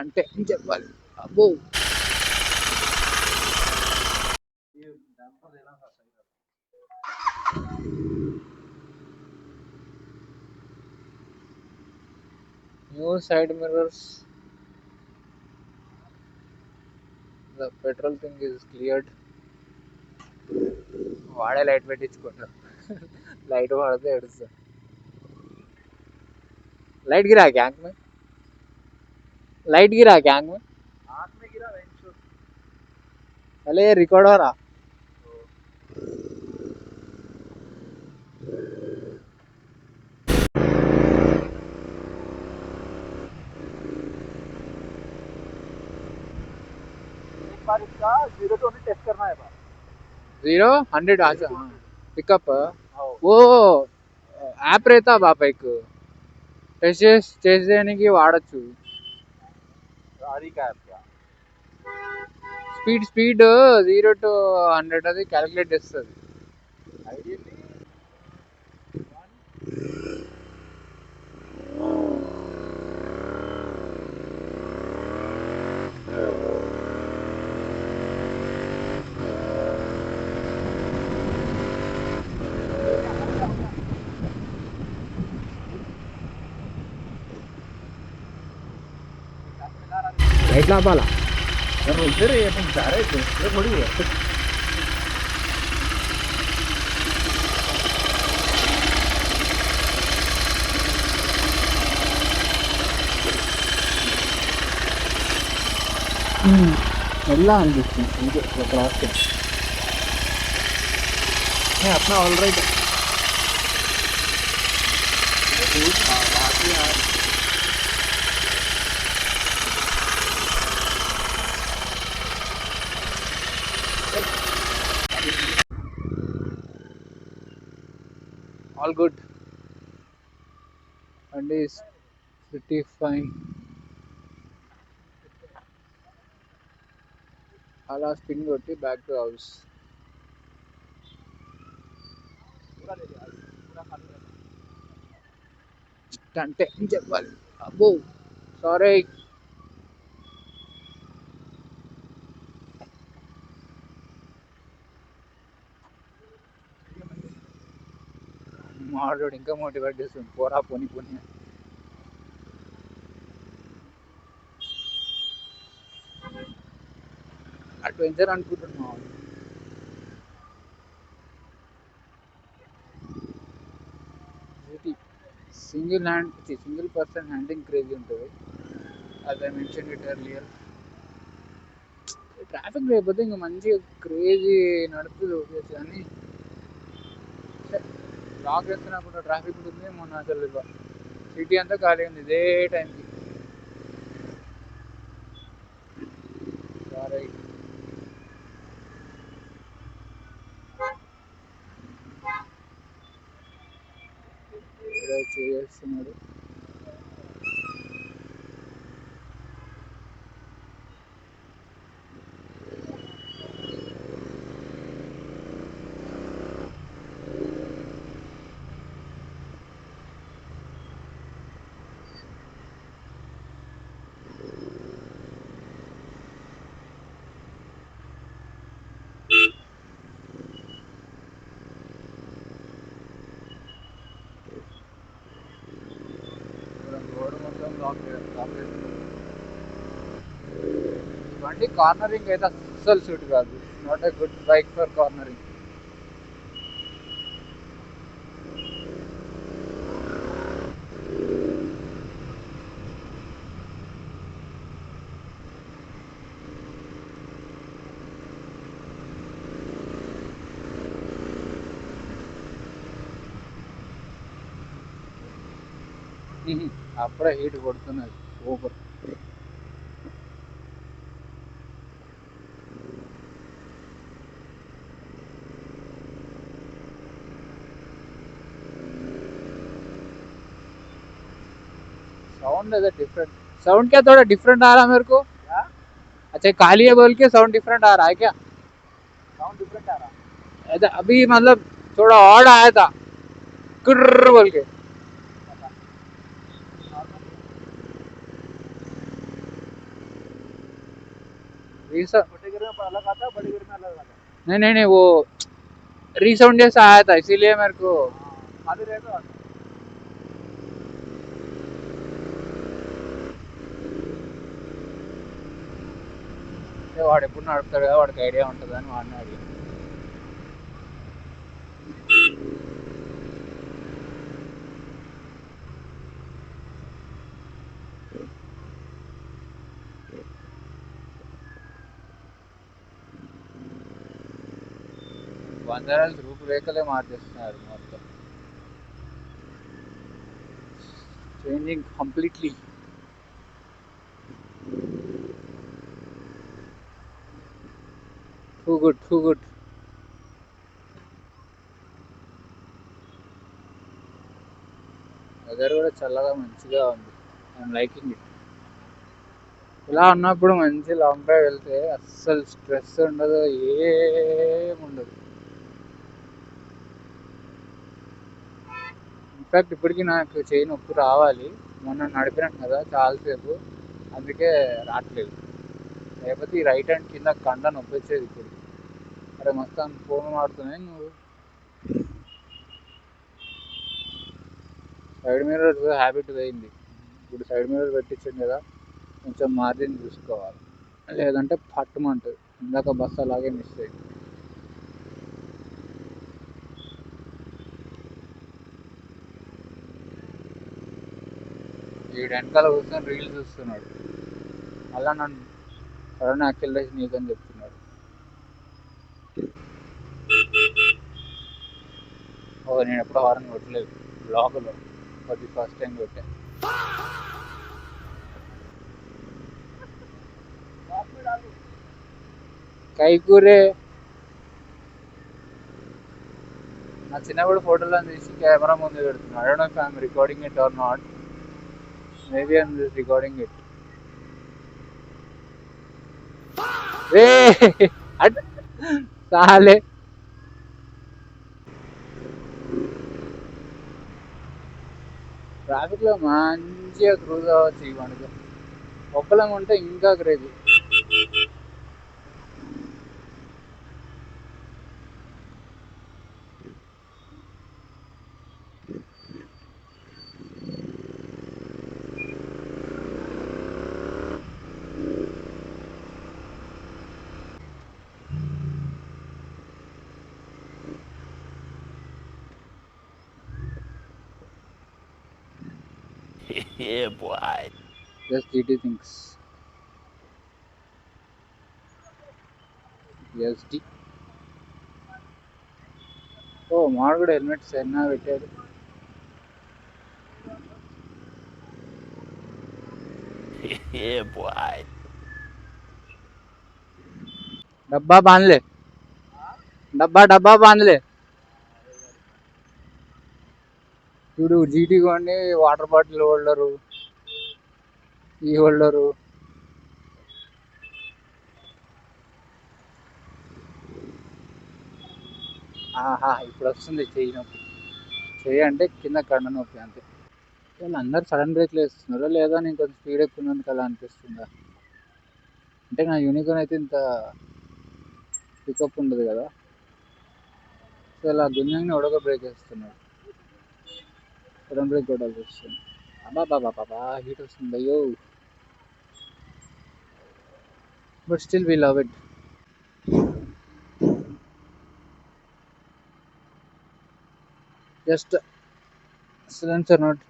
అంటే చెప్పాలి అబ్బో. New side mirrors, the petrol thing is cleared. వాడే లైట్ పెట్టించుకుంటారు. लाइट वाढ़ते एड्स लाइट गिरा क्या आँख में? लाइट गिरा क्या आँख में? आँख में गिरा वेंचूर। अरे ये रिकॉर्ड हो रहा। एक बार इसका 0 to 100 टेस्ट करना है बार। 0 100 अच्छा हाँ पिकअप वो ऐप रहता बापा एक टेस्ट देने की వాడచ్చు సారీ యాప్ స్పీడ్ 0 to 100 అది క్యాలిక్యులేట్ చేస్తుంది ఐడియల్లీ लाइट लापाला उधर ये तुम जा रहे थे थोड़ी है ಎಲ್ಲ ಅನಿಸ್ತೀನಿ ಹೀಗೆ ಕ್ರಾಸ್ अपना all right all good and is pretty fine. అలా స్పిన్ కొట్టి బ్యాక్ టు హౌస్. అంటే చెప్పాలి అబ్బో సారీ మాడు ఇంకా మోటివేట్ చేస్తుంది పోరా పోని పోని అడ్వెంచర్ అనుకుంటున్నాం. సింగిల్ పర్సన్ హ్యాండింగ్ క్రేజీ ఉంటుంది. as I mentioned it earlier, traffic లేకపోతే ఇంకా మంచిగా క్రేజీ నడుపుతుంది కానీ లాక్ చేస్తున్నప్పుడు ట్రాఫిక్ ఉంటుంది. మొన్న అసలు సిటీ అంతా ఖాళీ ఉంది ఇదే టైంకి. సారీ చేస్తున్నాడు. బండి కార్నరింగ్ అయితే అస్సలు సూట్ కాదు. Not a good bike for cornering. అప్పుడే హీట్ కొడుతున్నది సూపర్. साउंड है डिफरेंट. साउंड क्या थोड़ा डिफरेंट आ रहा मेरे को. अच्छा काली है बोल के साउंड डिफरेंट आ रहा है क्या? साउंड डिफरेंट आ रहा है अभी मतलब थोड़ा ऑड आया था कुर्र बोल के. रीसाउंड छोटे गियर में अलग आता है, बड़े गियर में अलग आता है। नहीं नहीं नहीं, वो रीसाउंड जैसा आया था इसीलिए मेरे को आधे रहेगा। వాడు ఎప్పుడు నడుపుతాడు కదా, వాడికి ఐడియా ఉంటుంది అని వాడిని అడిగి. బంజారాలు రూపురేఖలే మార్చేస్తున్నారు మొత్తం, changing completely. Too good, too good. Weather కూడా చల్లగా మంచిగా ఉంది. I'm liking it. ఇలా ఉన్నప్పుడు మంచి లాంగ్ డ్రైవ్ వెళ్తే అస్సలు స్ట్రెస్ ఉండదు, ఏముండదు. ఇన్ఫాక్ట్ ఇప్పటికీ నాకు చేయి నొప్పి రావాలి, మొన్న నడిపినాను కదా చాలాసేపు, అందుకే రావట్లేదు. లేకపోతే ఈ రైట్ హ్యాండ్ కింద కండ నొప్పి వచ్చేది ఇప్పుడు. అరే మొత్తం ఫోన్ మాడుతున్నాయి నువ్వు. సైడ్ మిర్రర్ హ్యాబిట్ పోయింది, ఇప్పుడు సైడ్ మిర్రర్ పెట్టించాను కదా, కొంచెం మార్జిన్ చూసుకోవాలి, లేదంటే పట్టుమంటుంది. ఇందాక బస్సు అలాగే మిస్ అయింది. ఈ వెనకాల కూర్చొని రీల్స్ చూస్తున్నాడు, అలా నన్ను సడన్ యాక్సిలరేషన్ నీకని చెప్తున్నాడు. ఓ నేను ఎప్పుడు హార్న్ కొట్టలేదు బ్లాక్లో, అది ఫస్ట్ టైం కొట్టా. కైకూరే నా చిన్నప్పుడు ఫోటోలో తీసి కెమెరా ముందు పెడుతున్నాను. I don't know if I'm recording it or not, maybe I'm just recording it. Ray at సాలే. ట్రాఫిక్లో మంచిగా క్రూజ్ అవ్వచ్చు ఈ మనకు, ఒక్కలం ఉంటే ఇంకా crazy. Yeah, boy. Just GT things. SD. ఓ మాడు కూడా హెల్మెట్స్ ఎన్నా పెట్టాడు. Yeah, boy. డబ్బా బాన్లే, డబ్బా బాన్లే. చూడు జీటీ కొన్ని వాటర్ బాటిల్ హోల్డరు, ఈ హోల్డరు. ఆహా ఇప్పుడు వస్తుంది చెయ్యి నొప్పి. చెయ్యి అంటే కింద కండ నొప్పి అంతే. వీళ్ళు అందరు సడన్ బ్రేక్లు వేస్తున్నారా లేదా నేను కొంచెం స్పీడ్ ఎక్కున్నందుకు అలా అనిపిస్తుందా? అంటే నా యూనికార్న్ అయితే ఇంత పికప్ ఉండదు కదా, సో ఇలా గుంజంగా ఉడక బ్రేక్ వేస్తున్నాడు, సడన్ బ్రేక్ కొట్టాల్సి వస్తుంది. బాబా హీట్ వస్తుంది అయ్యో, but still we love it. Just silencer note